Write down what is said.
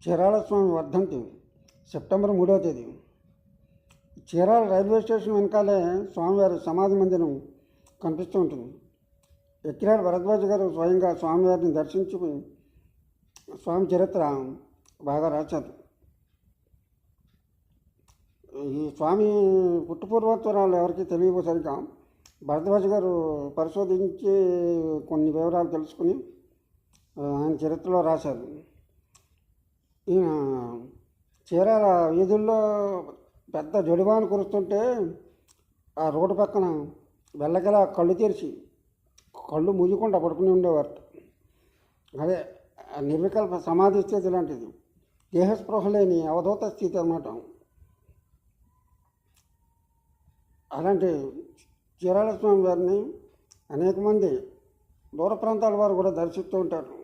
చీరాల స్వామి వర్ధంతి సెప్టెంబర్ 3వ తేదీ. చీరాల రైల్వే స్టేషన్ వెనకాలే స్వామివారి సమాధి మందిరం కనిపిస్తూ ఉంటుంది. ఎక్కిరాల భరద్వాజ్ గారు స్వయంగా స్వామివారిని దర్శించి స్వామి చరిత్ర బాగా రాశారు. ఈ స్వామి పుట్టుపూర్వోత్తరాలు ఎవరికి తెలియవు సరిగా. భరద్వాజ్ గారు పరిశోధించి కొన్ని వివరాలు తెలుసుకుని ఆయన చరిత్రలో రాశారు. ఈయన చీరాల వీధుల్లో పెద్ద జడివాన కురుస్తుంటే ఆ రోడ్డు పక్కన వెళ్ళగల కళ్ళు తెరిచి కళ్ళు మూయకుండా పడుకుని ఉండేవారు. అదే నిర్వికల్ప సమాధి స్థితి లాంటిది, దేహస్పృహ లేని అవధూత స్థితి అన్నమాట. అలాంటి చీరాల స్వామి వారిని అనేక మంది దూర ప్రాంతాల వారు కూడా దర్శిస్తూ ఉంటారు.